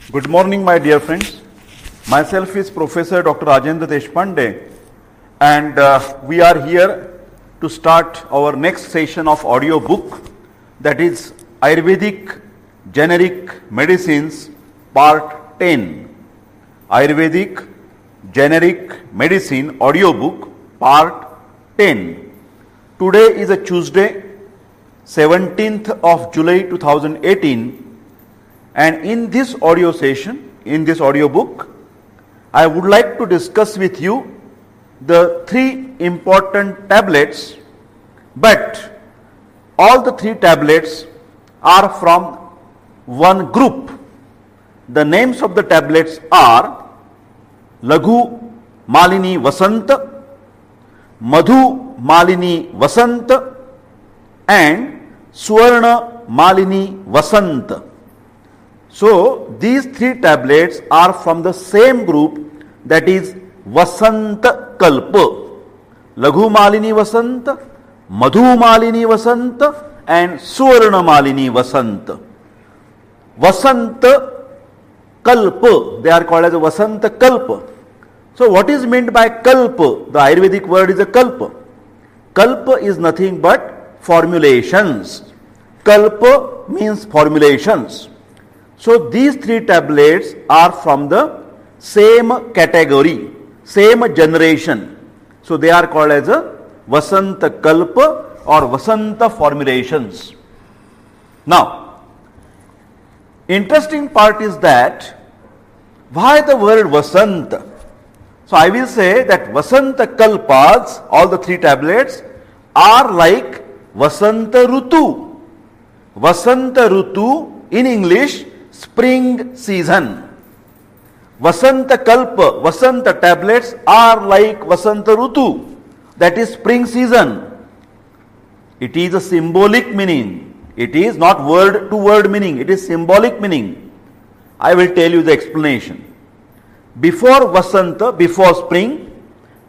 Good morning, my dear friends. Myself is Professor Dr. Rajendra Deshpande, and we are here to start our next session of audio book, that is Ayurvedic Generic Medicines Part 10. Ayurvedic Generic Medicine audio book Part 10. Today is a Tuesday, 17th of July 2018. And in this audio session, in this audio book, I would like to discuss with you the three important tablets, but all the three tablets are from one group. The names of the tablets are Laghu Malini Vasanta, Madhu Malini Vasanta, and Swarna Malini Vasanta. So, these three tablets are from the same group, that is Vasanta Kalpa. Laghu Malini Vasanta, Madhu Malini Vasanta, and Suvarna Malini Vasanta. Vasanta Kalpa, they are called as Vasanta Kalpa. So, what is meant by Kalpa? The Ayurvedic word is a Kalpa. Kalpa is nothing but formulations. Kalpa means formulations. So, these three tablets are from the same category, same generation. So, they are called as a Vasanta Kalpa or Vasanta formulations. Now, interesting part is that why the word Vasanta? So, I will say that Vasanta Kalpas, all the three tablets, are like Vasanta Rutu. Vasanta Rutu in English, spring season. Vasanta Kalpa, Vasanta tablets are like Vasanta Rutu, that is spring season. It is a symbolic meaning. It is not word to word meaning, it is symbolic meaning. I will tell you the explanation. Before Vasanta, before spring,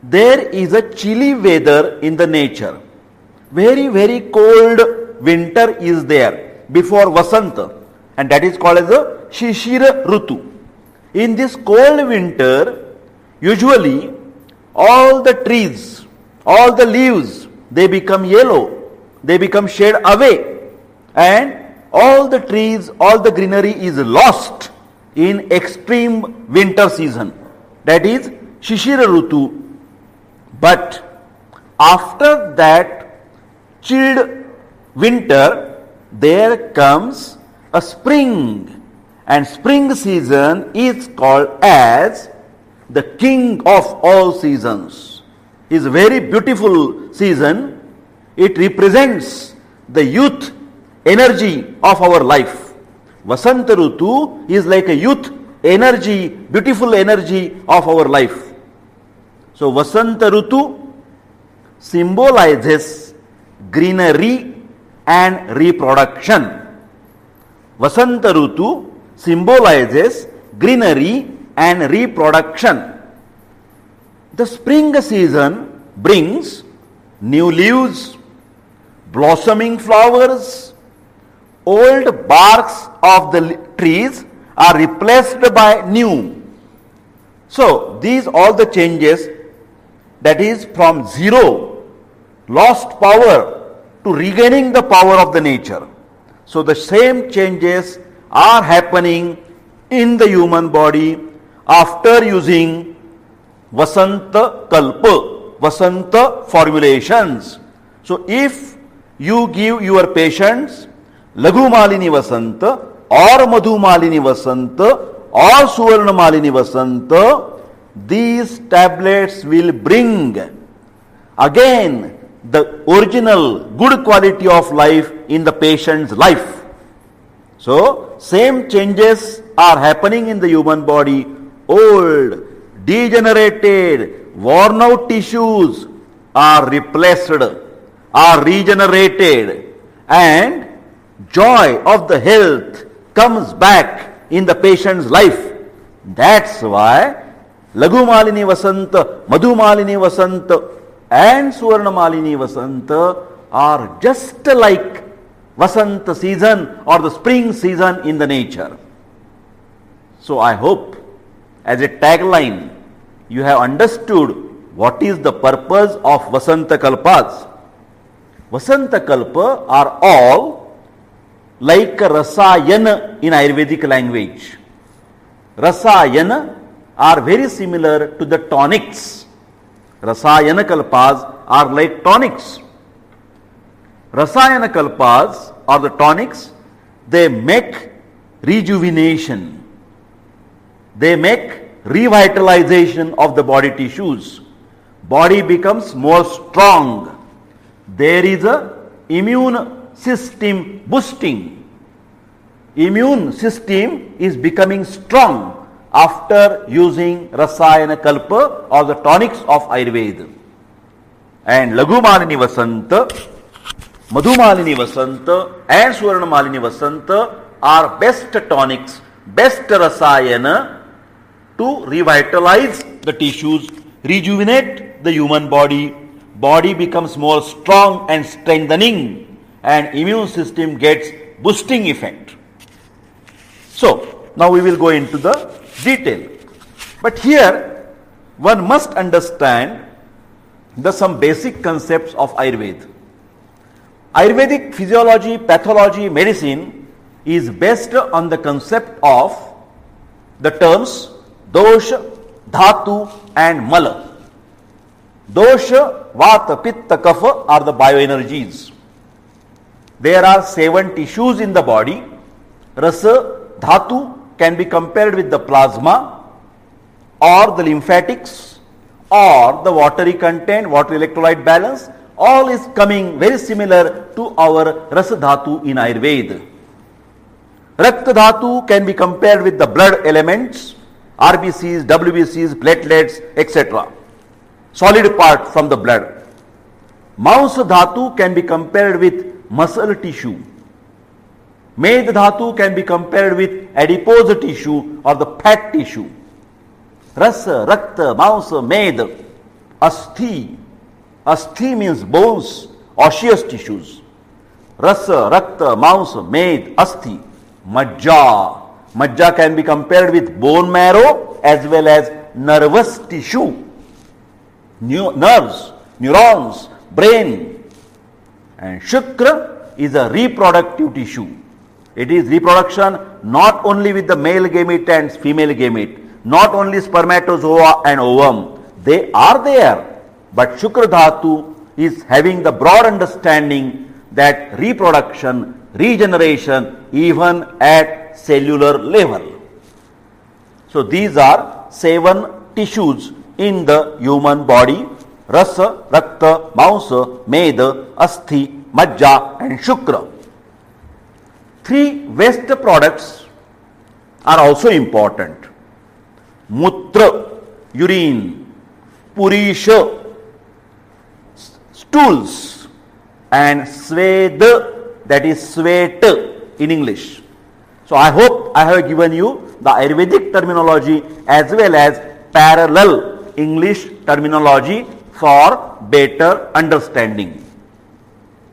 there is a chilly weather in the nature. Very, very cold winter is there before Vasanta. And that is called as a Shishira Rutu. In this cold winter, usually all the trees, all the leaves, they become yellow, they become shade away, and all the trees, all the greenery is lost in extreme winter season. That is Shishira Rutu. But after that chilled winter, there comes a spring, and spring season is called as the king of all seasons. Is a very beautiful season. It represents the youth energy of our life. Vasanta Rutu is like a youth energy, beautiful energy of our life. So Vasanta Rutu symbolizes greenery and reproduction. Vasanta Rutu symbolizes greenery and reproduction. The spring season brings new leaves, blossoming flowers, old barks of the trees are replaced by new. So, these all the changes, that is from zero, lost power, to regaining the power of the nature. So, the same changes are happening in the human body after using Vasanta Kalpa, Vasanta formulations. So, if you give your patients Laghu Malini Vasanta or Madhu Malini Vasanta or Suvarna Malini Vasanta, these tablets will bring again the original good quality of life in the patient's life. So, same changes are happening in the human body. Old, degenerated, worn out tissues are replaced, are regenerated, and joy of the health comes back in the patient's life. That's why Laghu Malini Vasanta, Madhu Malini Vasanta, and Suvarna Malini Vasanta are just like Vasanta season or the spring season in the nature. So I hope as a tagline you have understood what is the purpose of Vasanta Kalpas. Vasanta Kalpa are all like Rasayana in Ayurvedic language. Rasayana are very similar to the tonics. Rasayana Kalpas are like tonics. Rasayana Kalpas or the tonics, they make rejuvenation. They make revitalization of the body tissues. Body becomes more strong. There is a immune system boosting. Immune system is becoming strong after using Rasayana Kalpa or the tonics of Ayurveda. And Laghumalini Vasanta, Madhumalini Vasanta and Swarnamalini Vasanta are best tonics, best Rasayana to revitalize the tissues, rejuvenate the human body. Body becomes more strong and strengthening, and immune system gets boosting effect. So, now we will go into the detail. But here, one must understand some basic concepts of Ayurveda. Ayurvedic physiology, pathology, medicine is based on the concept of the terms dosha, dhatu and mala. Dosha, vata, pitta, kapha are the bioenergies. There are 7 tissues in the body. Rasa, dhatu can be compared with the plasma or the lymphatics or the watery content, water electrolyte balance. All is coming very similar to our Rasa dhatu in Ayurveda. Rakta dhatu can be compared with the blood elements, RBCs, WBCs, platelets, etc. Solid part from the blood. Mausa dhatu can be compared with muscle tissue. Med dhatu can be compared with adipose tissue or the fat tissue. Rasa, Rakta, Mausa, Med, Asthi. Asthi means bones, osseous tissues. Rasa, Rakta, Mausa, Med, Asthi. Majja. Majja can be compared with bone marrow as well as nervous tissue. Nerves, neurons, brain. And Shukra is a reproductive tissue. It is reproduction not only with the male gamete and female gamete, not only spermatozoa and ovum. They are there. But Shukra Dhatu is having the broad understanding that reproduction, regeneration, even at cellular level. So these are 7 tissues in the human body: Rasa, Rakta, Mausa, Meda, Asthi, Majja and Shukra. 3 waste products are also important. Mutra, urine, Purisha, stools, and Sveda, that is sweat in English. So I hope I have given you the Ayurvedic terminology as well as parallel English terminology for better understanding.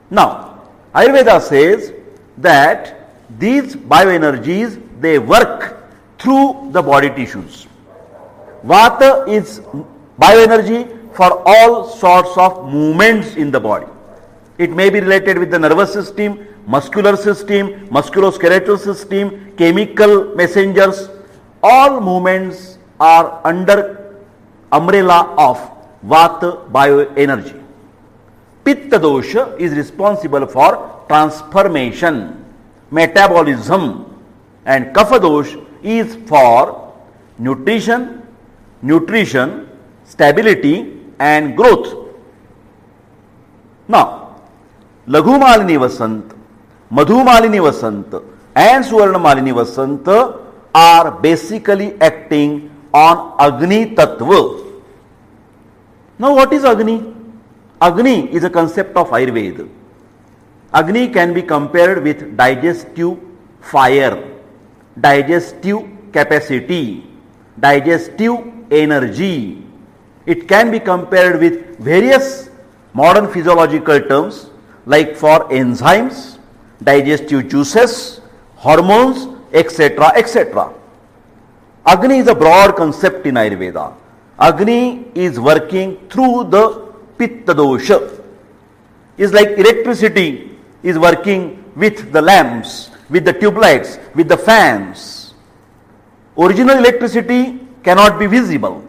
Now, Ayurveda says that these bioenergies, they work through the body tissues. Vata is bioenergy for all sorts of movements in the body. It may be related with the nervous system, muscular system, musculoskeletal system, chemical messengers. All movements are under umbrella of Vata bioenergy. Pitta dosha is responsible for transformation, metabolism, and Kapha dosha is for nutrition, stability and growth. Now, Laghumalini Vasanta, Madhumalini Vasanta and Swarnamalini Vasanta are basically acting on Agni Tattva. Now what is Agni? Agni is a concept of Ayurveda. Agni can be compared with digestive fire, digestive capacity, digestive energy. It can be compared with various modern physiological terms like for enzymes, digestive juices, hormones, etc., etc. Agni is a broad concept in Ayurveda. Agni is working through the Pitta dosha. It's like electricity is working with the lamps, with the tube lights, with the fans. Original electricity cannot be visible,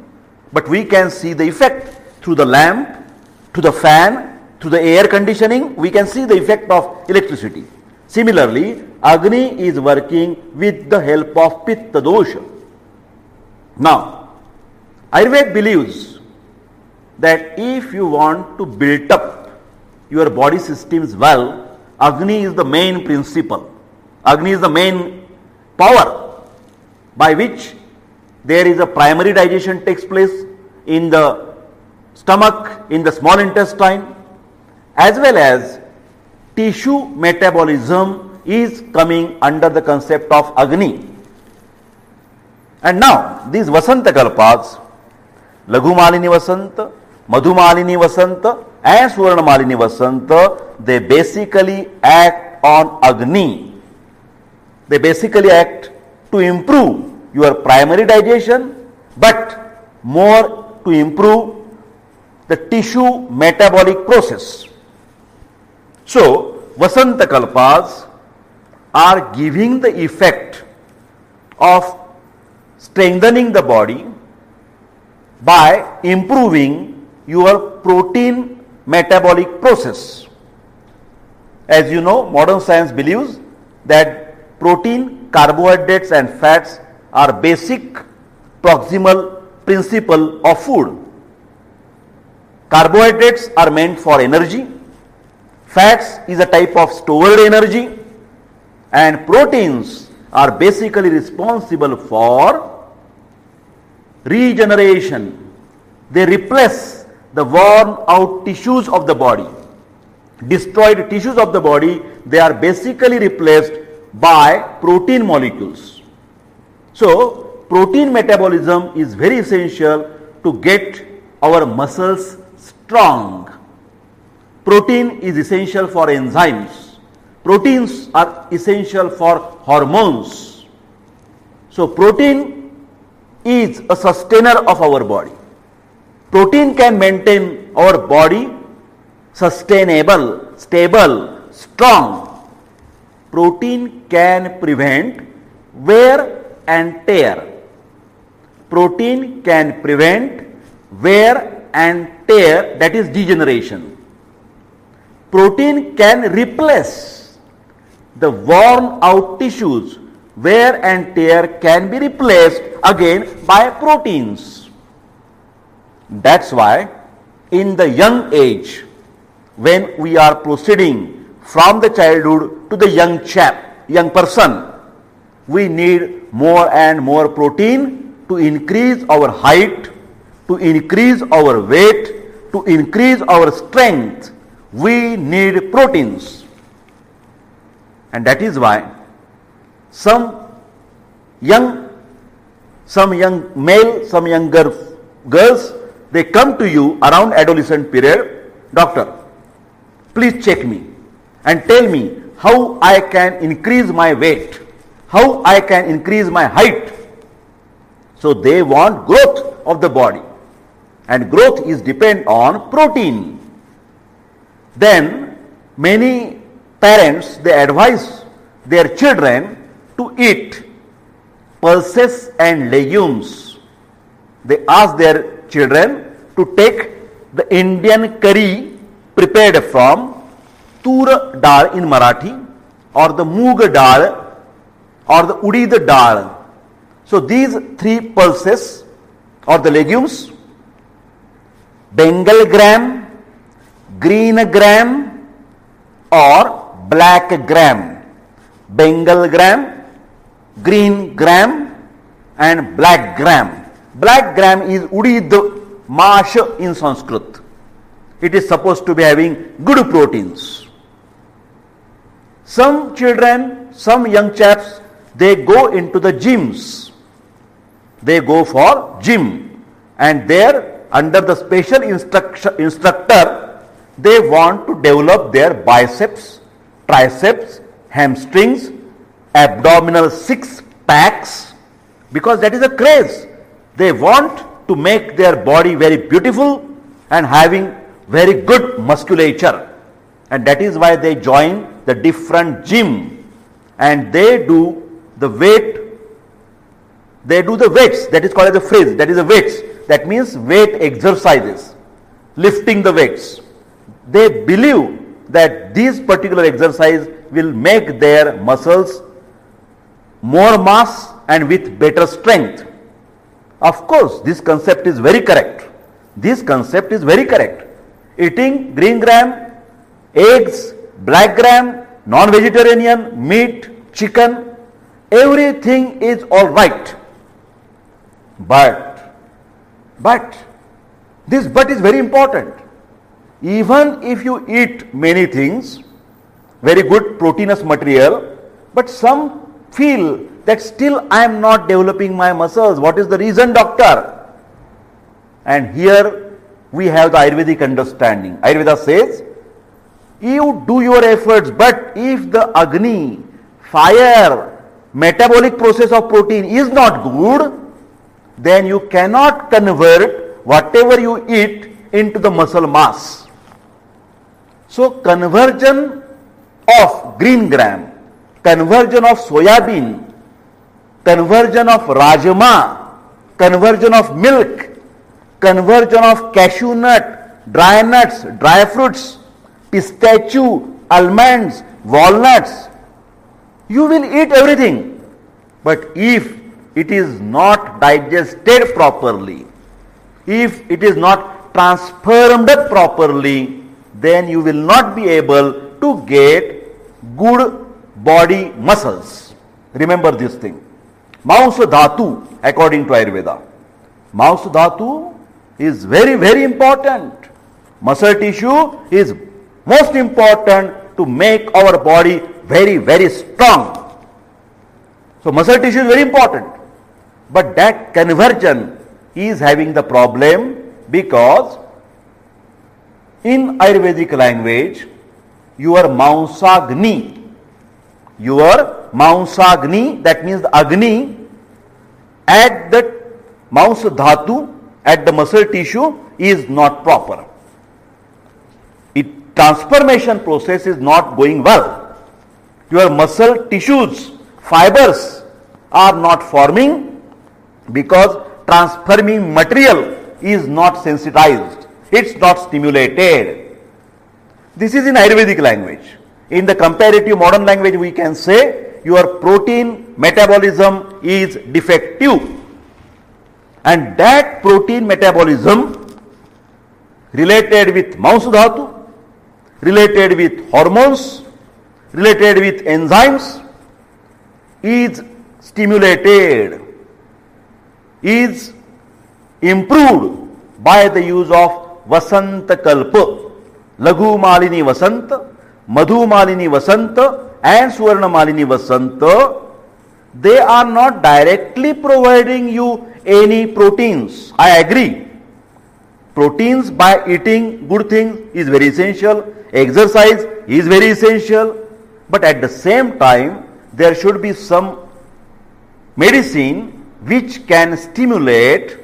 but we can see the effect through the lamp, to the fan, through the air conditioning. We can see the effect of electricity. Similarly, Agni is working with the help of Pitta dosha. Now, Ayurveda believes that if you want to build up your body systems well, Agni is the main principle. Agni is the main power by which there is a primary digestion takes place in the stomach, in the small intestine, as well as tissue metabolism is coming under the concept of Agni. And now these Vasanta Kalpas, Laghu Malini Vasanta, Madhu Malini Vasanta and Suvarna Malini Vasanta, they basically act on Agni. They basically act to improve your primary digestion, but more to improve the tissue metabolic process. So, Vasanta Kalpas are giving the effect of strengthening the body by improving your protein metabolic process. As you know, modern science believes that protein, carbohydrates and fats are basic proximal principle of food. Carbohydrates are meant for energy, fats is a type of stored energy, and proteins are basically responsible for regeneration. They replace the worn out tissues of the body. Destroyed tissues of the body, they are basically replaced by protein molecules. So, protein metabolism is very essential to get our muscles strong. Protein is essential for enzymes. Proteins are essential for hormones. So, protein is a sustainer of our body. Protein can maintain our body sustainable, stable, strong. Protein can prevent wear and tear. Protein can prevent wear and tear, that is degeneration. Protein can replace the worn out tissues. Wear and tear can be replaced again by proteins. That's why in the young age, when we are proceeding from the childhood to the young person, we need more and more protein to increase our height, to increase our weight, to increase our strength. We need proteins. And that is why some young male, some younger girls, they come to you around adolescent period, doctor, please check me and tell me how I can increase my weight, how I can increase my height. So they want growth of the body, and growth is depend on protein. Then many parents, they advise their children to eat pulses and legumes. They ask their children to take the Indian curry prepared from tur dal in Marathi, or the moog dal, or the udid dal. So these three pulses or the legumes, Bengal gram, green gram or black gram. Bengal gram, green gram and black gram. Black gram is udid mash in Sanskrit. It is supposed to be having good proteins. Some children, some young chaps, they go into the gyms. They go for gym, and there under the special instructor, they want to develop their biceps, triceps, hamstrings, abdominal six packs, because that is a craze. They want to make their body very beautiful and having very good musculature. And that is why they join the different gym and they do the weights, that is called as a phrase, that is the weights. That means weight exercises, lifting the weights. They believe that these particular exercise will make their muscles more mass and with better strength. Of course, this concept is very correct. This concept is very correct. Eating green gram, eggs, black gram, non-vegetarian, meat, chicken, everything is all right. But this but is very important. Even if you eat many things, very good proteinous material, but some feel that still I am not developing my muscles. What is the reason, doctor? And here we have the Ayurvedic understanding. Ayurveda says, you do your efforts, but if the Agni, fire, metabolic process of protein is not good, then you cannot convert whatever you eat into the muscle mass. So conversion of green gram, conversion of soybean, conversion of rajma, conversion of milk, conversion of cashew nut, dry nuts, dry fruits, pistachio, almonds, walnuts, you will eat everything. But if it is not digested properly, if it is not transformed properly, then you will not be able to get good body muscles. Remember this thing. Mausa dhatu, according to Ayurveda. Mausa dhatu is very, very important. Muscle tissue is most important to make our body very, very strong. So muscle tissue is very important. But that conversion is having the problem because in Ayurvedic language, your Mausagni, that means the Agni at the Mausa dhatu, at the muscle tissue is not proper. Transformation process is not going well. Your muscle tissues, fibers are not forming because transforming material is not sensitized. It's not stimulated. This is in Ayurvedic language. In the comparative modern language, we can say your protein metabolism is defective. And that protein metabolism related with Mausa dhatu, related with hormones, related with enzymes, is stimulated, is improved by the use of Vasanta Kalpa, Laghu Malini Vasanta, Madhu Malini Vasanta and Suvarna Malini Vasanta. They are not directly providing you any proteins. I agree. Proteins by eating good things is very essential. Exercise is very essential. But at the same time, there should be some medicine which can stimulate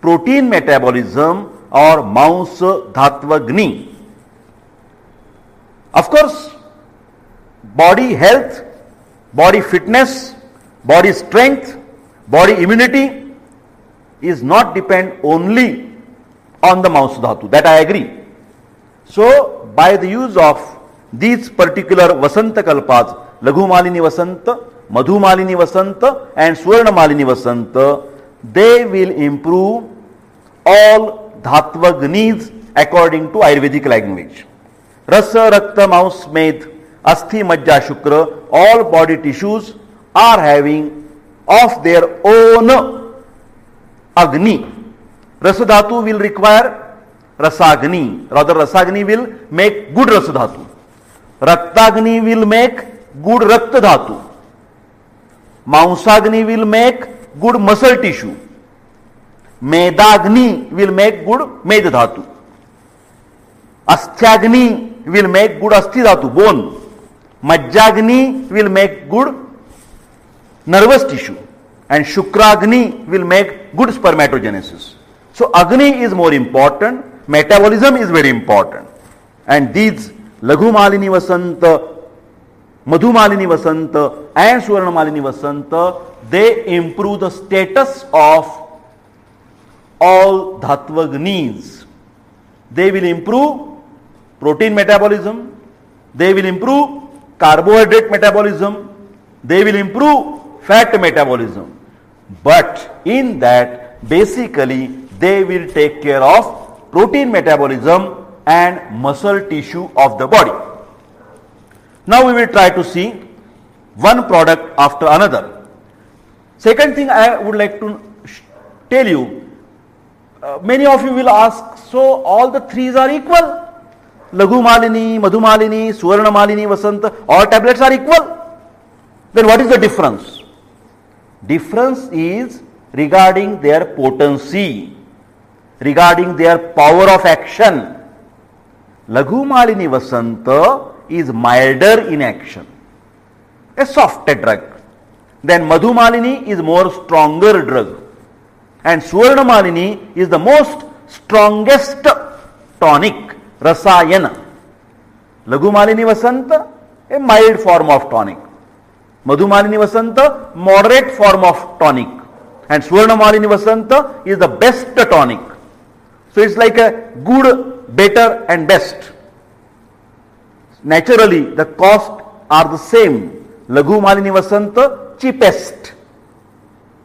protein metabolism or Mausa Dhatvagni. Of course, body health, body fitness, body strength, body immunity is not depend only on the Mausa Dhatu. That I agree. So, by the use of these particular Vasanta Kalpas, Laghu Malini Vasanta, Madhu Malini Vasanta and Suvarna Malini Vasanta, they will improve all Dhatvagnis according to Ayurvedic language. Rasa, Rakta, Maus, Med, Asthi, Majja, Shukra, all body tissues are having of their own Agni. Rasa Dhatu will require Rasagni. Rather, Rasagni will make good Rasa Dhatu. Raktagni will make good Rakta Dhatu. Mausagni will make good muscle tissue. Medagni will make good Med Dhatu. Asthyagni will make good Asthi Dhatu, bone. Majjagni will make good nervous tissue. and Shukragni will make good spermatogenesis. So Agni is more important, metabolism is very important. And these Laghu Malini Vasanta, Madhu Malini Vasanta and Suvarna Malini Vasanta, they improve the status of all Dhatvagnis. They will improve protein metabolism, they will improve carbohydrate metabolism, they will improve fat metabolism. But in that, basically, they will take care of protein metabolism and muscle tissue of the body. Now we will try to see one product after another. Second thing I would like to tell you, many of you will ask, so all the threes are equal? Laghu Malini, Madhu Malini, Suvarna Malini, Vasanta, all tablets are equal? Then what is the difference? Difference is regarding their potency, regarding their power of action. Laghu Malini Vasanta is milder in action, a softer drug. Then Madhu Malini is more stronger drug. And Suvarna Malini is the most strongest tonic, Rasayana. Laghu Malini Vasanta, a mild form of tonic. Madhu Malini Vasanta, moderate form of tonic. And Suvarna Malini Vasanta is the best tonic. So it's like a good, better and best. Naturally, the cost are the same. Laghu Malini Vasanta, cheapest.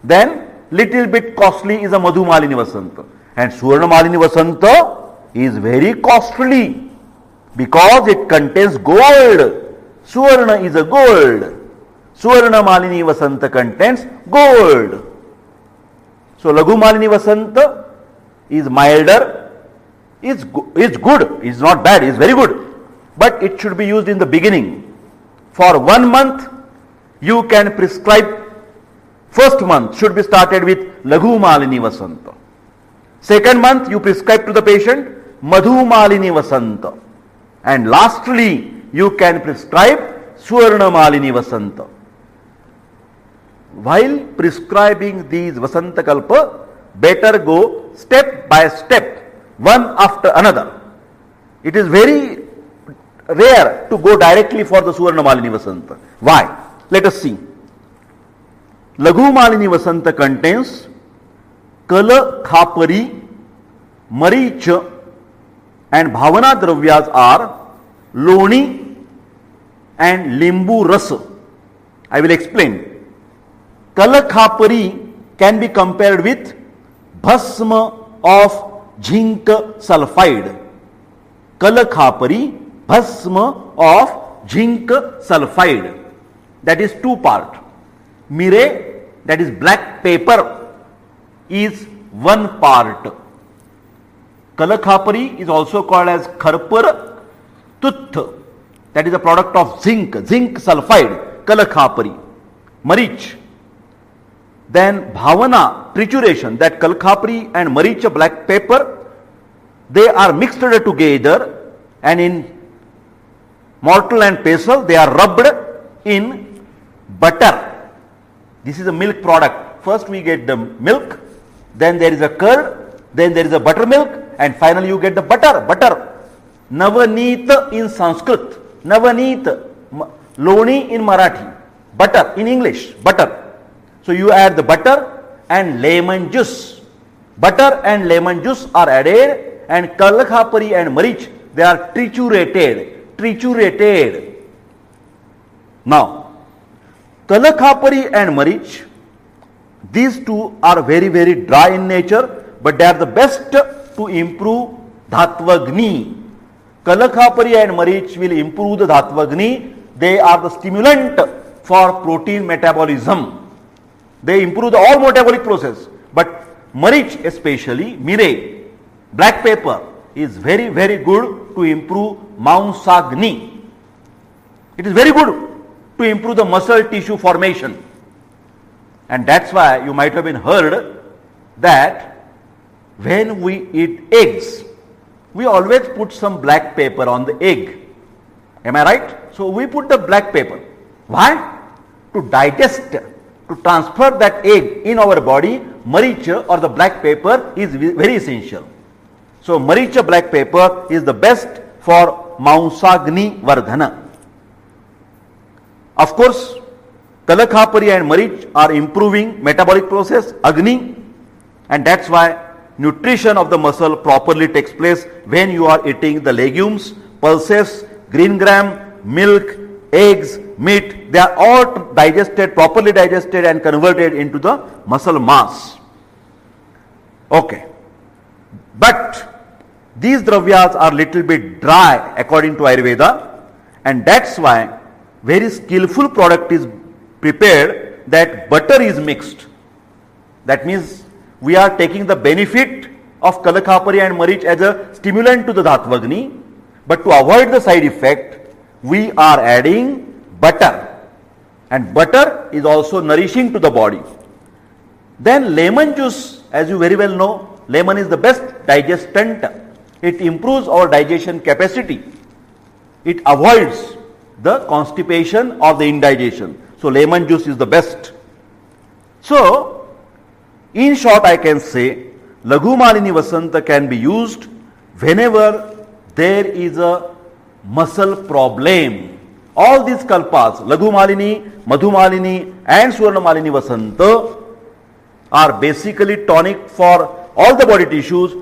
Then little bit costly is a Madhu Malini Vasanta. And Suvarna Malini Vasanta is very costly because it contains gold. Suvarna is a gold. Suvarna Malini Vasanta contains gold. So Laghu Malini Vasanta is milder, is good, is not bad, is very good. But it should be used in the beginning. For 1 month, you can prescribe. First month should be started with Laghu Malini Vasanta. Second month, you prescribe to the patient Madhu Malini Vasanta. And lastly, you can prescribe Suvarna Malini Vasanta. While prescribing these Vasanta Kalpa, better go step by step, one after another. It is very rare to go directly for the Suvarna Malini Vasanta. Why? Let us see. Laghu Malini Vasanta contains Kala, Khapari, Marich and Bhavana Dravyas are Loni and Limbu Rasa. I will explain. Kala, Khapari can be compared with Bhasma of zinc sulfide. Kala, Khapari, Bhasma of zinc sulfide. That is two part. Mire, that is black paper, is one part. Kala Khapari is also called as Kharpar Tuth. That is a product of zinc sulfide, Kala Khapari. Marich. Then Bhavana, trituration, that Kala Khapari and Marich, black pepper, they are mixed together and in mortar and pestle they are rubbed in butter. This is a milk product. First we get the milk, then there is a curd, then there is a buttermilk, and finally you get the butter. Navaneet in Sanskrit, Navaneet, Loni in Marathi, butter in English, butter. So you add the butter and lemon juice. Butter and lemon juice are added, and Kala Khapari and Marich, they are triturated. Now, Kala Khapari and Marich, these two are very, very dry in nature, but they are the best to improve Dhatvagni. Kala Khapari and Marich will improve the Dhatvagni. They are the stimulant for protein metabolism. They improve the all metabolic process. But Marich, especially Mire, black pepper, is very, very good to improve Mansagni. It is very good to improve the muscle tissue formation. And that's why you might have been heard that when we eat eggs, we always put some black pepper on the egg. Am I right? So we put the black pepper. Why? To digest to transfer that egg in our body, maricha or the black pepper is very essential. So maricha black pepper is the best for Mausagni Vardhana. Of course, Kalakhapari and Marich are improving metabolic process, Agni, and that's why nutrition of the muscle properly takes place when you are eating the legumes, pulses, green gram, milk, eggs, meat. They are all digested, properly digested and converted into the muscle mass. Okay. But these dravyas are little bit dry according to Ayurveda, and that's why very skillful product is prepared that butter is mixed. That means we are taking the benefit of Kalakhapari and Marich as a stimulant to the Dhatvagni, but to avoid the side effect, we are adding butter. And butter is also nourishing to the body. Then lemon juice, as you very well know, lemon is the best digestant. It improves our digestion capacity. It avoids the constipation or the indigestion. So lemon juice is the best. So, in short, I can say Laghu Malini Vasanta can be used whenever there is a muscle problem. All these kalpas, Laghu Malini, Madhu Malini and Suvarna Malini Vasanta are basically tonic for all the body tissues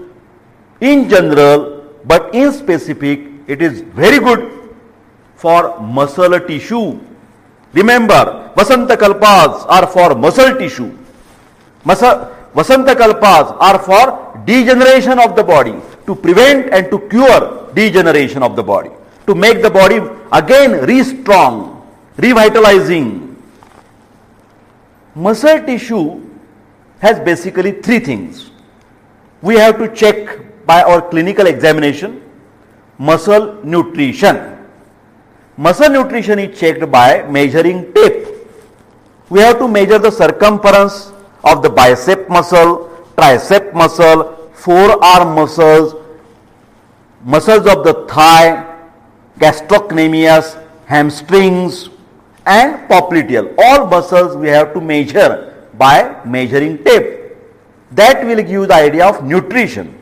in general, but in specific it is very good for muscle tissue. Remember, Vasanta Kalpas are for muscle tissue. Vasanta Kalpas are for degeneration of the body, to prevent and to cure degeneration of the body, to make the body again re-strong, revitalizing. Muscle tissue has basically three things. We have to check by our clinical examination muscle nutrition. Muscle nutrition is checked by measuring tape. We have to measure the circumference of the bicep muscle, tricep muscle, forearm muscles, muscles of the thigh, gastrocnemius, hamstrings and popliteal. All muscles we have to measure by measuring tape. That will give you the idea of nutrition.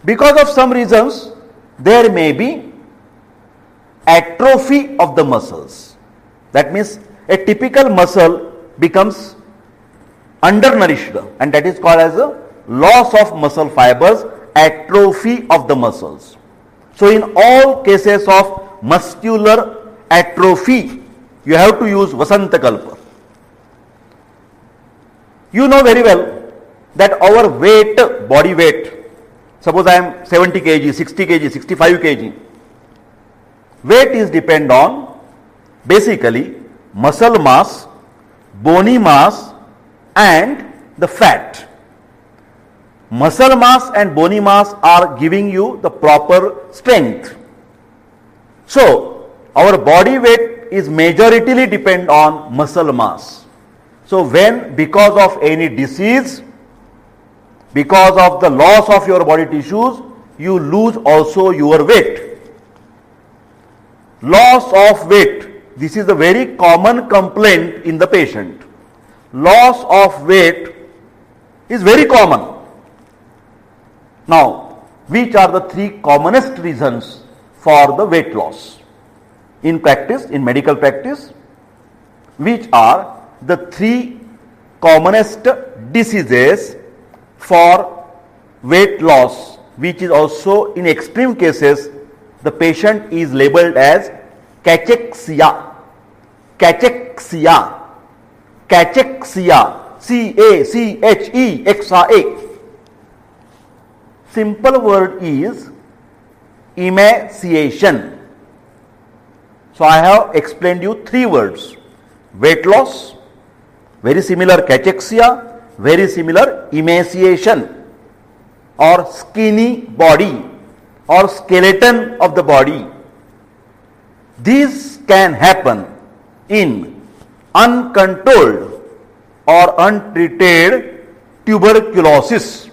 Because of some reasons, there may be atrophy of the muscles. That means a typical muscle becomes undernourished, and that is called as a loss of muscle fibers, atrophy of the muscles. So in all cases of muscular atrophy, you have to use Vasanta Kalpa. You know very well that our weight, body weight, suppose I am 70 kg, 60 kg, 65 kg, weight is depend on basically muscle mass, bony mass and the fat. Muscle mass and bony mass are giving you the proper strength. So our body weight is majoritarily depend on muscle mass. So when because of any disease, because of the loss of your body tissues, you lose also your weight. Loss of weight, this is a very common complaint in the patient. Loss of weight is very common. Now, which are the three commonest reasons for the weight loss? In practice, in medical practice, which are the three commonest diseases for weight loss, which is also in extreme cases the patient is labeled as cachexia. Cachexia. Cachexia. C-A-C-H-E-X-A. Simple word is emaciation. So I have explained you three words. Weight loss, very similar cachexia, very similar emaciation or skinny body or skeleton of the body. These can happen in uncontrolled or untreated tuberculosis.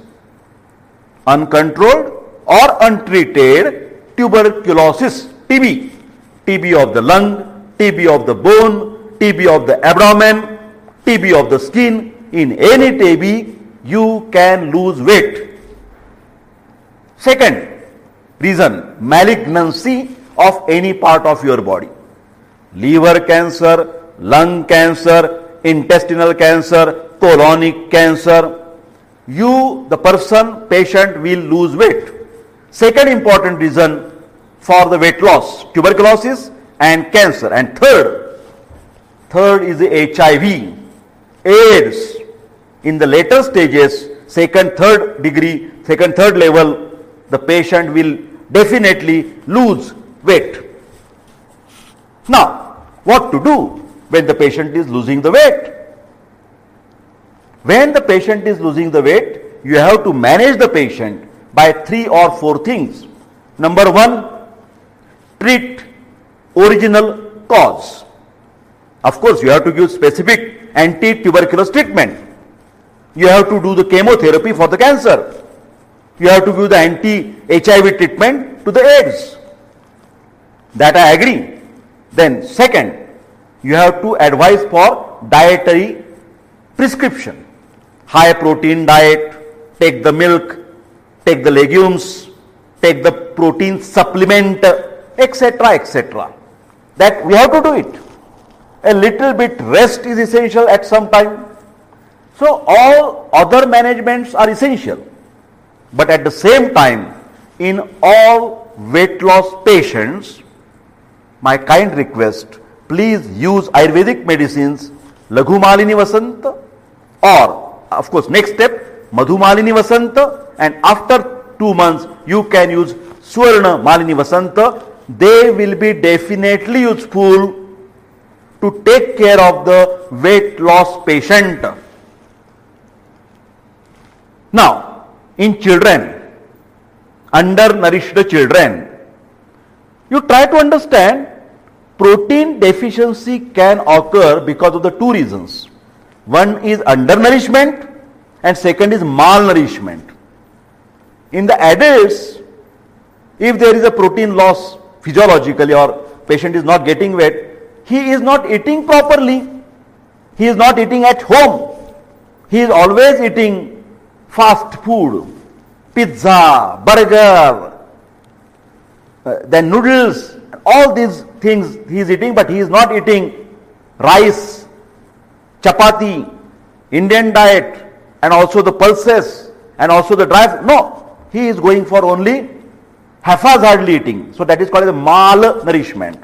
Uncontrolled or untreated tuberculosis, TB. TB of the lung, TB of the bone, TB of the abdomen, TB of the skin. In any TB, you can lose weight. Second reason, malignancy of any part of your body. Liver cancer, lung cancer, intestinal cancer, colonic cancer. You, the person, patient will lose weight. Second important reason for the weight loss, tuberculosis and cancer. And third is the HIV, AIDS. In the later stages, second, third level, the patient will definitely lose weight. Now, what to do when the patient is losing the weight? When the patient is losing the weight, you have to manage the patient by 3 or 4 things. Number 1, treat original cause. Of course, you have to give specific anti-tuberculous treatment. You have to do the chemotherapy for the cancer. You have to give the anti-HIV treatment to the AIDS. That I agree. Then second, you have to advise for dietary prescription. High protein diet, take the milk, take the legumes, take the protein supplement, etc., etc. That we have to do it. A little bit rest is essential at some time. So all other managements are essential. But at the same time, in all weight loss patients, my kind request, please use Ayurvedic medicines, Laghu Malini Vasanta, or of course next step, Madhu Malini Vasanta, and after 2 months you can use Swarna Malini Vasanta. They will be definitely useful to take care of the weight loss patient. Now, in children, undernourished children, you try to understand protein deficiency can occur because of the 2 reasons. One is undernourishment and second is malnourishment. In the adults, if there is a protein loss physiologically or patient is not getting weight, he is not eating properly. He is not eating at home. He is always eating fast food, pizza, burger, then noodles, all these things he is eating, but he is not eating rice, chapati, Indian diet, and also the pulses, and also the dry food. No, he is going for only haphazardly eating. So that is called as malnourishment.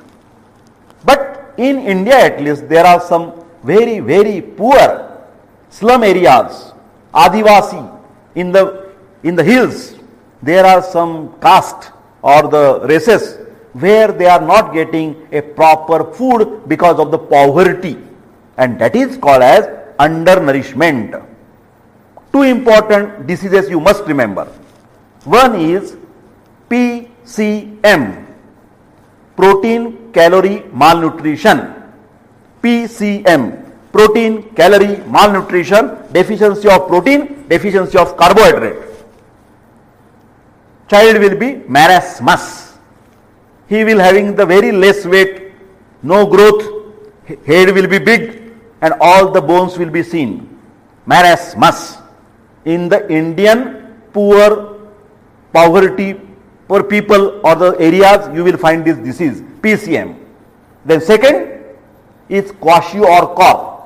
But in India at least, there are some very, very poor slum areas, Adivasi, in the hills. There are some caste or the races where they are not getting a proper food because of the poverty, and that is called as undernourishment. 2 important diseases you must remember. One is PCM, protein calorie malnutrition. PCM, protein calorie malnutrition, deficiency of protein, deficiency of carbohydrate. Child will be marasmus. He will having the very less weight, no growth, head will be big and all the bones will be seen. Marasmus. In the Indian poor people or the areas, you will find this disease, PCM. Then second is kwashiorkor.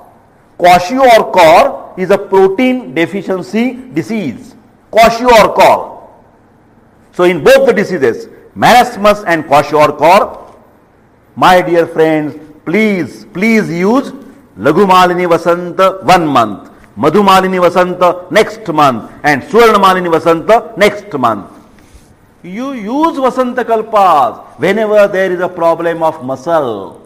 Kwashiorkor is a protein deficiency disease. Kwashiorkor. So in both the diseases, marasmus and kwashiorkor, my dear friends, please use Laghu Malini Vasanta 1 month, Madhu Malini Vasanta next month, and Swarna Malini Vasanta next month. You use Vasanta Kalpas whenever there is a problem of muscle.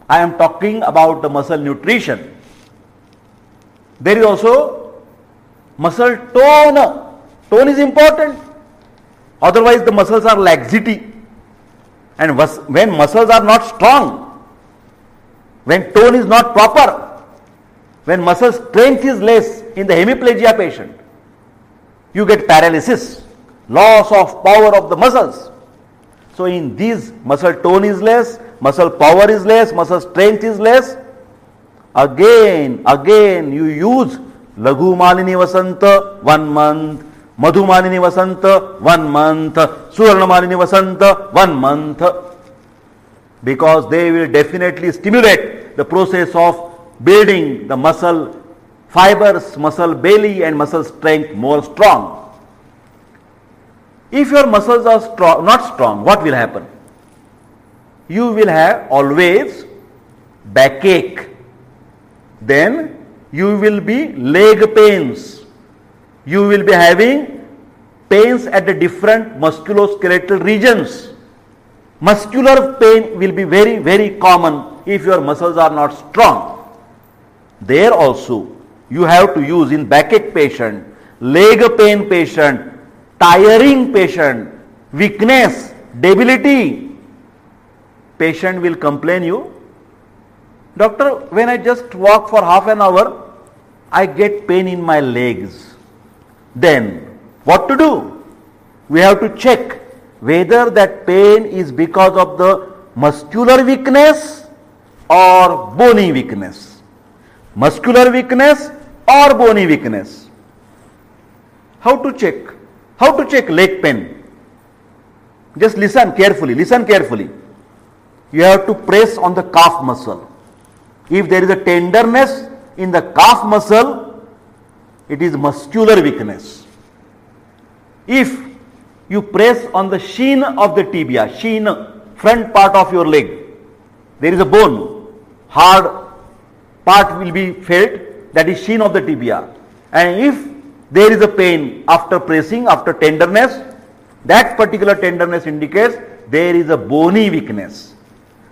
I am talking about the muscle nutrition. There is also muscle tone. Tone is important. Otherwise the muscles are laxity. And when muscles are not strong, when tone is not proper, when muscle strength is less in the hemiplegia patient, you get paralysis, loss of power of the muscles. So in these, muscle tone is less, muscle power is less, muscle strength is less. Again you use Laghu Malini Vasanta 1 month, Madhu Malini Vasanta 1 month, Suvarna Malini Vasanta 1 month, because they will definitely stimulate the process of building the muscle fibers, muscle belly and muscle strength more strong. If your muscles are not strong, what will happen? You will have always backache. Then you will be leg pains. You will be having pains at the different musculoskeletal regions. Muscular pain will be very, very common if your muscles are not strong. There also you have to use in backache patient, leg pain patient, tiring patient, weakness, debility. Patient will complain you, doctor, when I just walk for half an hour, I get pain in my legs. Then what to do? We have to check whether that pain is because of the muscular weakness or bony weakness. Muscular weakness or bony weakness. How to check? How to check leg pain? Just listen carefully, listen carefully. You have to press on the calf muscle. If there is a tenderness in the calf muscle, it is muscular weakness. If you press on the shin of the tibia, shin, front part of your leg, there is a bone, hard part will be felt, that is shin of the tibia. And if there is a pain after pressing, after tenderness, that particular tenderness indicates there is a bony weakness.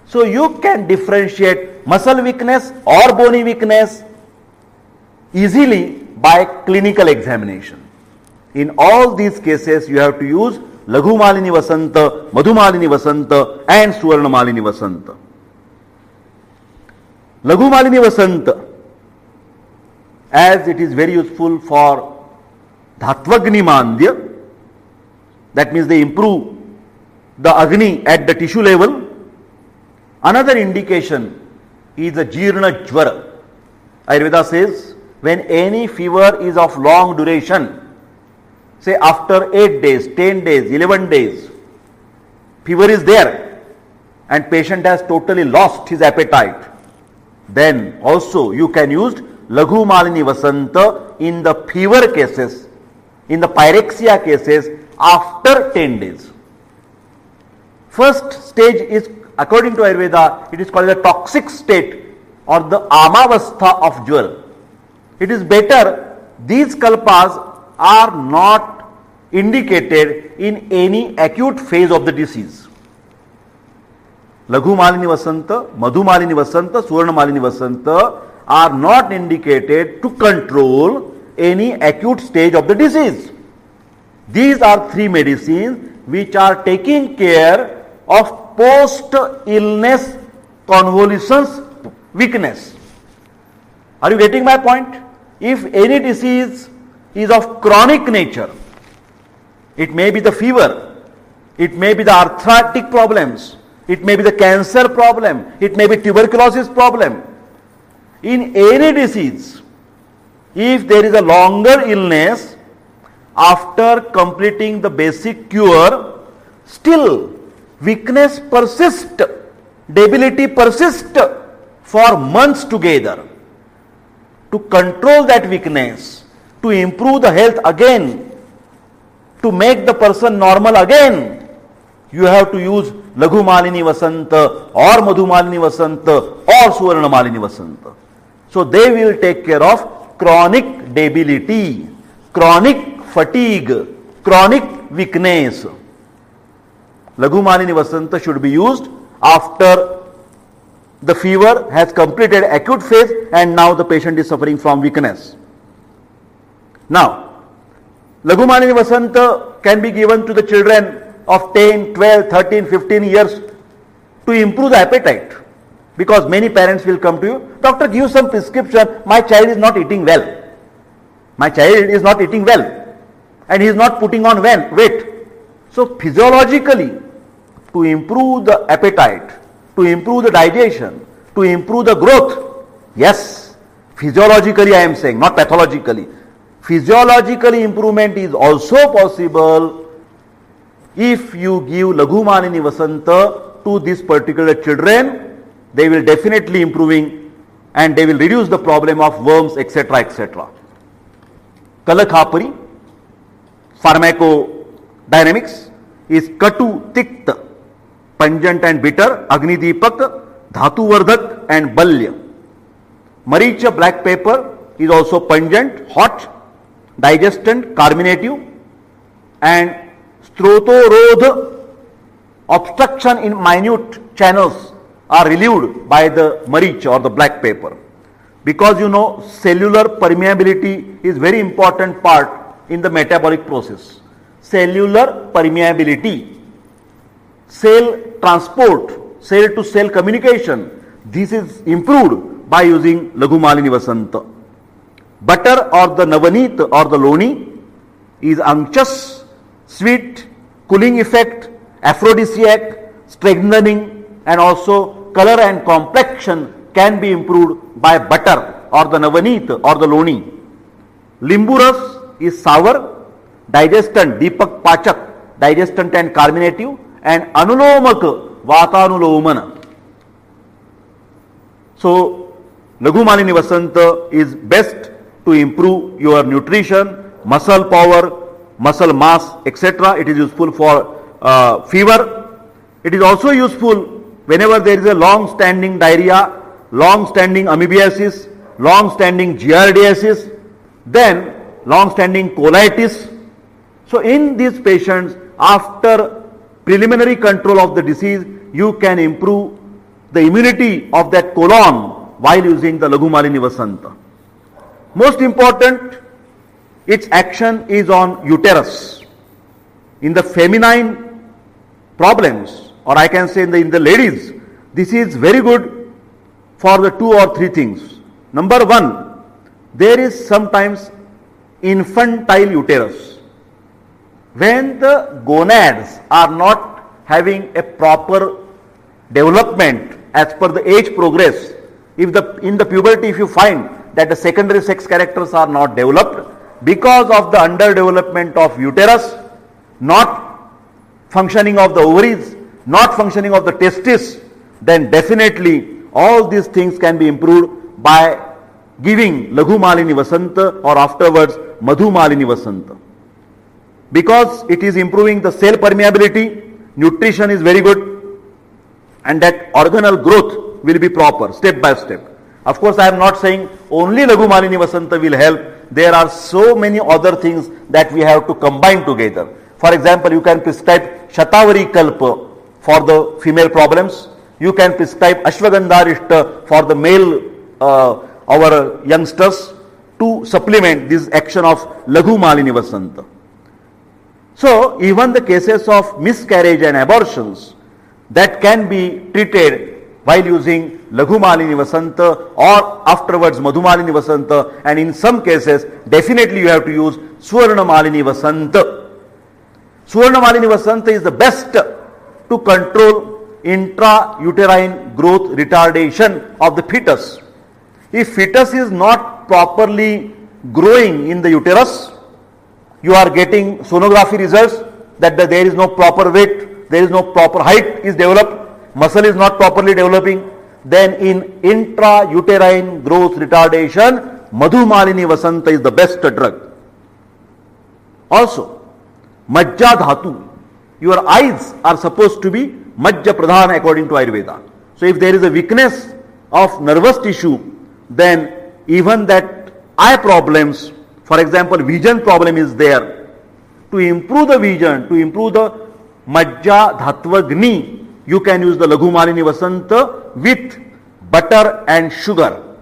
So you can differentiate muscle weakness or bony weakness easily by clinical examination. In all these cases you have to use Laghu Malini Vasanta, Madhu Malini Vasanta and Suvarna Malini Vasanta. Laghu Malini Vasanta, as it is very useful for Dhatvagni Mandya, that means they improve the Agni at the tissue level. Another indication is the Jirna Jvara. Ayurveda says when any fever is of long duration, say after 8 days, 10 days, 11 days, fever is there and patient has totally lost his appetite, then also you can use Laghu Malini Vasanta in the fever cases, in the pyrexia cases after 10 days. First stage is, according to Ayurveda, it is called the toxic state or the Amavastha of Jwar. It is better, these kalpas are not indicated in any acute phase of the disease. Laghu Malini Vasanta, Madhu Malini Vasanta, Suvarna Malini Vasanta are not indicated to control any acute stage of the disease. These are three medicines which are taking care of post-illness convalescence weakness. Are you getting my point? If any disease is of chronic nature, it may be the fever, it may be the arthritic problems, it may be the cancer problem, it may be tuberculosis problem. In any disease, if there is a longer illness, after completing the basic cure, still weakness persists, debility persists for months together. To control that weakness, to improve the health again, to make the person normal again, you have to use Laghu Malini Vasanta or Madhu Malini Vasanta or Suvarna Malini Vasanta. So they will take care of chronic debility, chronic fatigue, chronic weakness. Laghu Malini Vasanta should be used after the fever has completed acute phase and now the patient is suffering from weakness. Now, Laghu Malini Vasanta can be given to the children of 10, 12, 13, 15 years to improve the appetite. Because many parents will come to you, doctor, give some prescription, my child is not eating well. My child is not eating well and he is not putting on weight. So physiologically, to improve the appetite, to improve the digestion, to improve the growth. Yes, physiologically I am saying, not pathologically. Physiologically improvement is also possible if you give Laghu Malini Vasanta to these particular children. They will definitely improving and they will reduce the problem of worms, etc., etc. Kalakhapari, pharmacodynamics, is Katu, Tikta, pungent and bitter, Agni Deepak, Dhatu Vardhak and Balya. Maricha, black pepper, is also pungent, hot, digestant, carminative, and Strotorodh, obstruction in minute channels are relieved by the maricha or the black pepper. Because cellular permeability is very important part in the metabolic process. Cellular permeability, cell transport, cell to cell communication, this is improved by using Laghu Malini Vasanta. Butter or the Navaneet or the Loni is unctuous, sweet, cooling effect, aphrodisiac, strengthening, and also color and complexion can be improved by butter or the Navaneet or the Loni. Limburus is sour, digestant, Deepak Pachak, digestant and carminative, and Anulomak, Vatanulomana. So, Laghu Malini Vasanta is best to improve your nutrition, muscle power, muscle mass, etc. It is useful for fever. It is also useful whenever there is a long-standing diarrhea, long-standing amoebiasis, long-standing giardiasis, then long-standing colitis. So in these patients, after preliminary control of the disease, you can improve the immunity of that colon while using the Laghu Malini Vasanta. Most important, its action is on uterus. In the feminine problems, or I can say in the ladies, this is very good for the 2 or 3 things. Number 1, there is sometimes infantile uterus. When the gonads are not having a proper development as per the age progress, in the puberty if you find that the secondary sex characters are not developed because of the underdevelopment of uterus, not functioning of the ovaries, not functioning of the testis, then definitely all these things can be improved by giving Laghu Malini Vasanta or afterwards Madhu Malini Vasanta. Because it is improving the cell permeability, nutrition is very good, and that organal growth will be proper step by step. Of course, I am not saying only Laghu Malini Vasanta will help. There are so many other things that we have to combine together. For example, you can prescribe Shatavari Kalpa for the female problems. You can prescribe Ashwagandharishta for the male, our youngsters, to supplement this action of Laghu Malini Vasanta. So, even the cases of miscarriage and abortions that can be treated while using Laghu Malini Vasanta or afterwards Madhu Malini Vasanta, and in some cases definitely you have to use Swarna Malini Vasanta. Swarna Malini Vasanta is the best to control intrauterine growth retardation of the fetus. If fetus is not properly growing in the uterus, you are getting sonography results that there is no proper weight, there is no proper height is developed, muscle is not properly developing, then in intrauterine growth retardation, Madhu Malini Vasanta is the best drug. Also, Majja Dhatu, your eyes are supposed to be Majja Pradhana according to Ayurveda. So if there is a weakness of nervous tissue, then even that eye problems, for example, vision problem is there. To improve the vision, to improve the Majja Dhatvagni, you can use the Laghu Malini Vasanta with butter and sugar.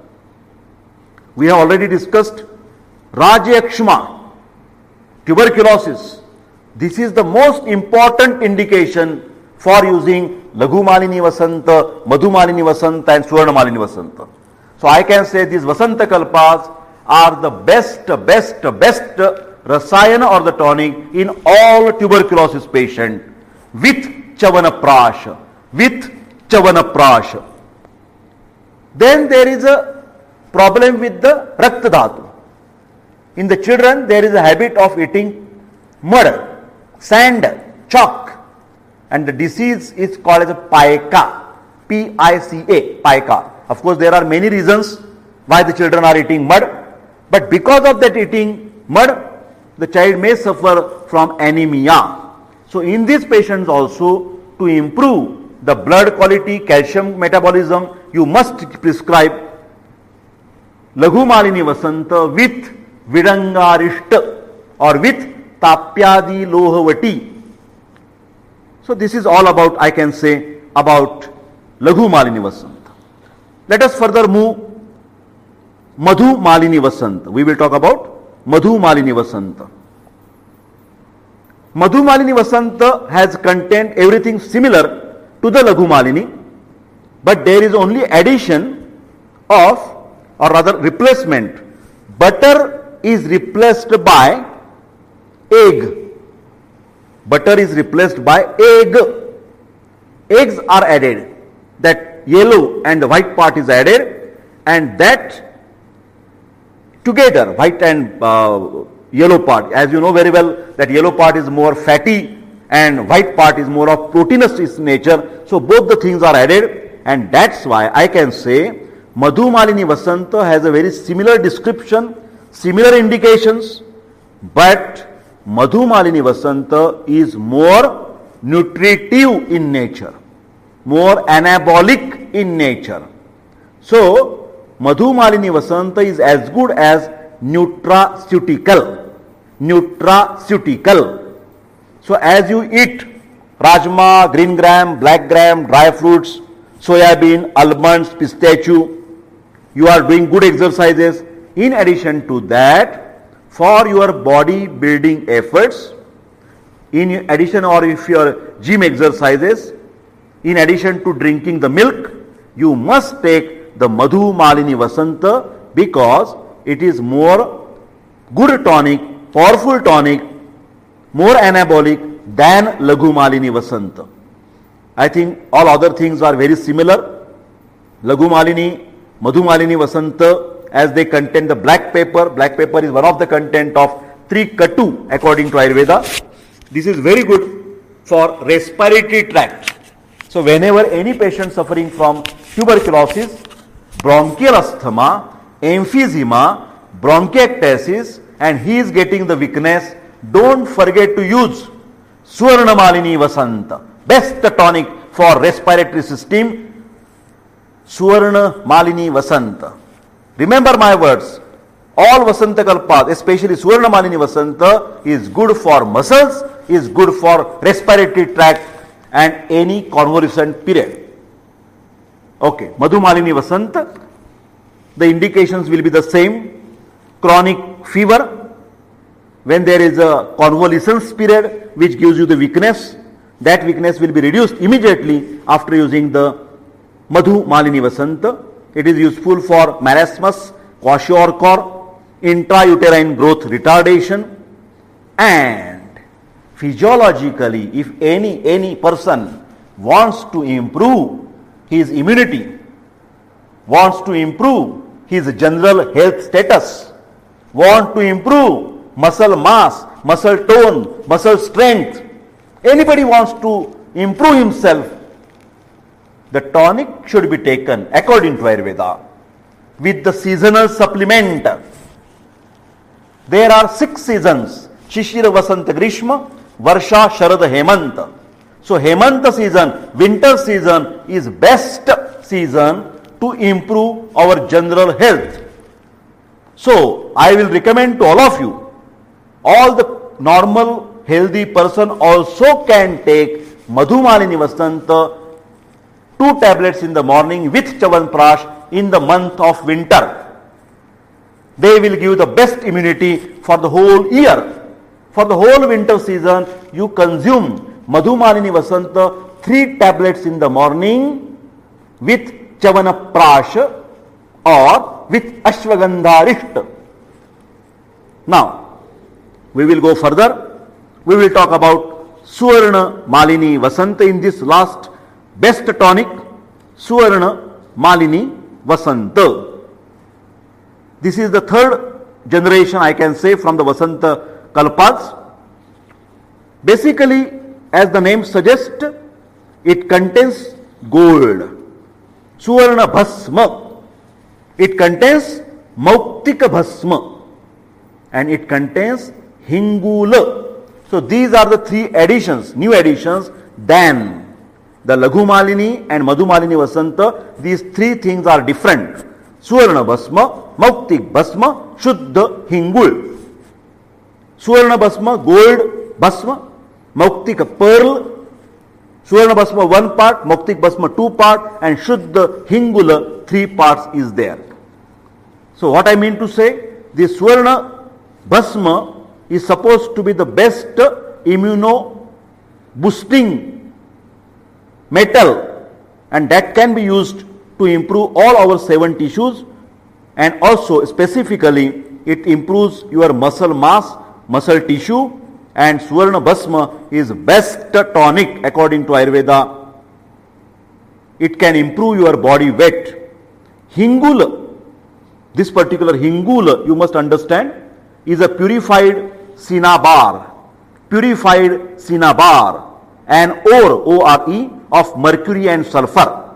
We have already discussed Rajayakshma, tuberculosis. This is the most important indication for using Laghu Malini Vasanta, Madhu Malini Vasanta and Swarna Malini Vasanta. So I can say these Vasanta Kalpas are the best Rasayana or the tonic in all tuberculosis patient with Chavanaprash. With Chavanaprash. Then there is a problem with the Rakta Dhatu. In the children, there is a habit of eating mud, sand, chalk, and the disease is called as a pica, P-I-C-A, pica. Of course, there are many reasons why the children are eating mud, but because of that eating mud, the child may suffer from anemia. So, in these patients also, to improve the blood quality, calcium metabolism, you must prescribe Laghu Malini Vasanta with Vidangarishta or with Tapyadi Lohavati. So this is all about, I can say, about Laghu Malini Vasanta. Let us further move Madhu Malini Vasanta. We will talk about Madhu Malini Vasanta. Madhu Malini Vasanta has contained everything similar to the Laghu Malini, but there is only addition of, or rather replacement. Butter is replaced by egg. Butter is replaced by egg. Eggs are added. That yellow and the white part is added, and that together, white and yellow part, as you know very well, that yellow part is more fatty and white part is more of proteinous in nature. So both the things are added, and that's why I can say Madhu Malini Vasanta has a very similar description, similar indications, but Madhu Malini Vasanta is more nutritive in nature, more anabolic in nature. So Madhu Malini Vasanta is as good as nutraceutical. Nutraceutical. So as you eat rajma, green gram, black gram, dry fruits, soya bean, almonds, pistachio, you are doing good exercises. In addition to that, for your body building efforts, in addition, or if your gym exercises, in addition to drinking the milk, you must take the Madhu Malini Vasanta because it is more good tonic, powerful tonic, more anabolic than Laghu Malini Vasanta. I think all other things are very similar. Laghu Malini, Madhu Malini Vasanta, as they contain the black pepper. Black pepper is one of the content of 3-Katu according to Ayurveda. This is very good for respiratory tract. So whenever any patient suffering from tuberculosis, bronchial asthma, emphysema, bronchiectasis, and he is getting the weakness, don't forget to use Suvarna Malini Vasanta, best tonic for respiratory system, Suvarna Malini Vasanta. Remember my words, all Vasanta Kalpas, especially Suvarna Malini Vasanta, is good for muscles, is good for respiratory tract and any convalescent period. Okay, Madhu Malini Vasanta, the indications will be the same. Chronic fever, when there is a convalescence period which gives you the weakness, that weakness will be reduced immediately after using the Madhu Malini Vasanta. It is useful for marasmus, kwashiorkor, intrauterine growth retardation, and physiologically, if any person wants to improve his immunity, wants to improve his general health status, want to improve muscle mass, muscle tone, muscle strength, anybody wants to improve himself, the tonic should be taken according to Ayurveda with the seasonal supplement. There are 6 seasons: Shishira, Vasanta, Grishma, Varsha, Sharad, Hemanta. So Hemanta season, winter season is best season to improve our general health. So I will recommend to all of you, all the normal healthy person also can take Madhu Malini Vasanta, 2 tablets in the morning with Chyawanprash in the month of winter. They will give the best immunity for the whole year. For the whole winter season, you consume Madhu Malini Vasanta 3 tablets in the morning with Chyawanprash or with Ashwagandha. Now, we will go further. We will talk about Suvarna Malini Vasanta in this last best tonic, Suvarna Malini Vasanta. This is the third generation, I can say, from the Vasanta Kalpas. Basically, as the name suggests, it contains gold. Suvarna Bhasma. It contains Mauktika Bhasma. And it contains Hingula. So these are the three additions, new additions, than the Laghu Malini and Madhu Malini Vasanta. These three things are different. Suvarna Bhasma, Mauktik Bhasma, Shuddha Hingul. Suvarna Bhasma, gold Bhasma, Mauktik pearl. Suvarna Bhasma 1 part, Mauktik Bhasma 2 part, and Shuddha Hingula 3 parts is there. So what I mean to say, this Suvarna Bhasma is supposed to be the best immuno boosting metal, and that can be used to improve all our 7 tissues, and also specifically it improves your muscle mass, muscle tissue, and Suvarna Bhasma is best tonic according to Ayurveda. It can improve your body weight. Hingula, this particular Hingula, you must understand, is a purified cinnabar, an ore, O-R-E, of mercury and sulfur.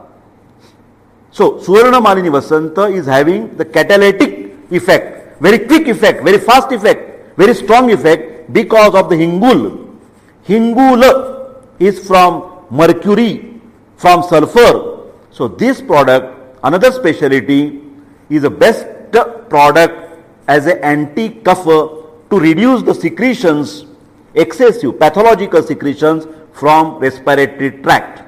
So, Suvarna Malini Vasanta is having the catalytic effect, very quick effect, very fast effect, very strong effect because of the Hingul. Hingula is from mercury, from sulfur. So, this product, another speciality, is the best product as an anti-cough to reduce the secretions, excessive pathological secretions from respiratory tract.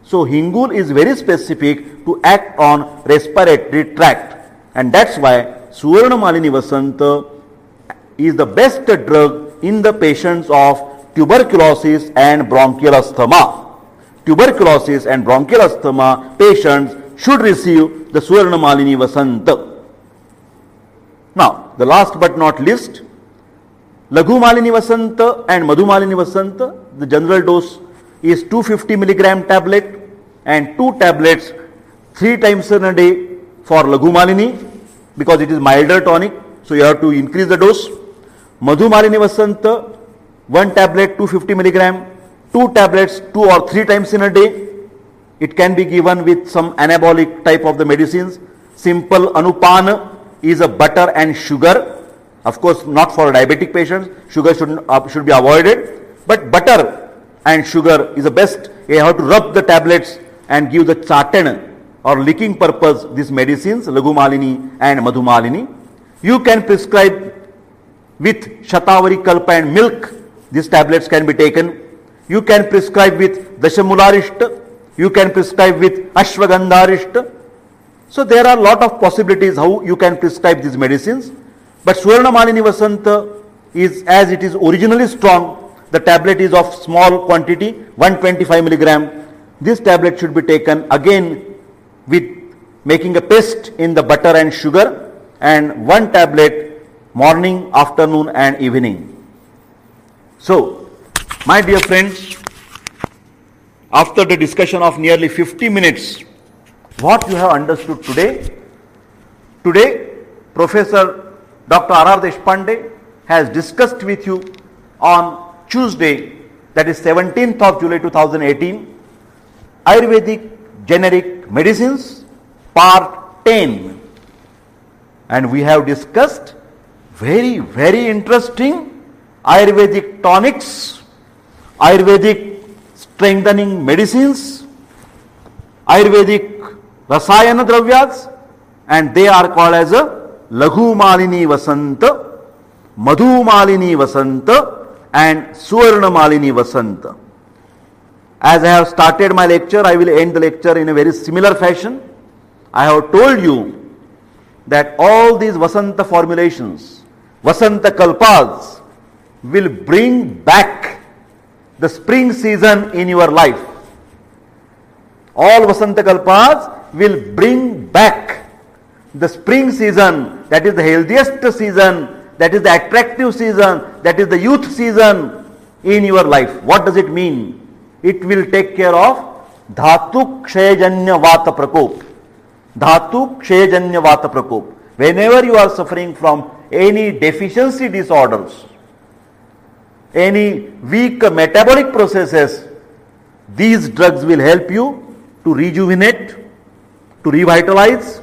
So Hingul is very specific to act on respiratory tract, and that's why Suvarna Malini Vasanta is the best drug in the patients of tuberculosis and bronchial asthma. Tuberculosis and bronchial asthma patients should receive the Suvarna Malini Vasanta. Now, the last but not least, Laghu Malini Vasanta and Madhu Malini Vasanta, the general dose is 250 milligram tablet and 2 tablets 3 times in a day for Laghu Malini, because it is milder tonic, so you have to increase the dose. Madhu Malini Vasanta, 1 tablet 250 milligram, 2 tablets 2 or 3 times in a day. It can be given with some anabolic type of the medicines. Simple Anupan is a butter and sugar. Of course, not for diabetic patients. Sugar should be avoided. But butter and sugar is the best. You have to rub the tablets and give the chartan or licking purpose these medicines, Laghu Malini and Madhu Malini. You can prescribe with Shatavari Kalpa and milk. These tablets can be taken. You can prescribe with Dashamularishta. You can prescribe with Ashwagandharishta. So there are a lot of possibilities how you can prescribe these medicines. But Suvarna Malini Vasanta is, as it is originally strong, the tablet is of small quantity, 125 milligram. This tablet should be taken again with making a paste in the butter and sugar, and 1 tablet morning, afternoon and evening. So, my dear friends, after the discussion of nearly 50 minutes, what you have understood today? Today, Professor Dr. R.R. Deshpande has discussed with you on Tuesday, that is 17th of July 2018, Ayurvedic Generic Medicines, Part 10. And we have discussed very, very interesting Ayurvedic tonics, Ayurvedic strengthening medicines, Ayurvedic Rasayana Dravyas, and they are called as a Laghu Malini Vasanta, Madhu Malini Vasanta, and Suvarna Malini Vasanta. As I have started my lecture, I will end the lecture in a very similar fashion. I have told you that all these Vasanta formulations, Vasanta Kalpas, will bring back the spring season in your life. All Vasanta Kalpas will bring back the spring season, that is the healthiest season, that is the attractive season, that is the youth season in your life. What does it mean? It will take care of Dhatu Kshayajanya Vata Prakop. Dhatu Kshayajanya Vata Prakop. Whenever you are suffering from any deficiency disorders, any weak metabolic processes, these drugs will help you to rejuvenate, to revitalize,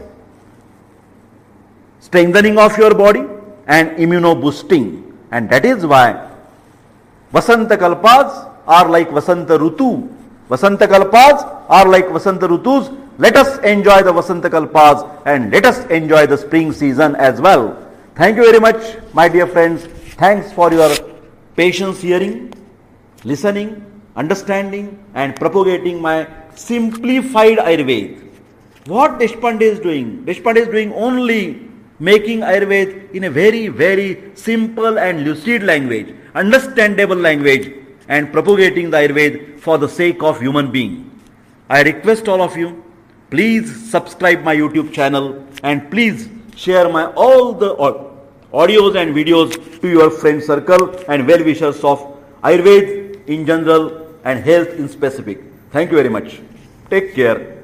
strengthening of your body and immuno-boosting. And that is why Vasanta Kalpas are like Vasanta Rutu. Vasanta Kalpas are like Vasanta Rutus. Let us enjoy the Vasanta Kalpas and let us enjoy the spring season as well. Thank you very much, my dear friends. Thanks for your patience hearing, listening, understanding and propagating my simplified Ayurveda. What Deshpande is doing? Deshpande is doing only making Ayurveda in a very, very simple and lucid language, understandable language, and propagating the Ayurveda for the sake of human being. I request all of you, please subscribe my YouTube channel and please share my all the audios and videos to your friend circle and well-wishers of Ayurveda in general and health in specific. Thank you very much. Take care.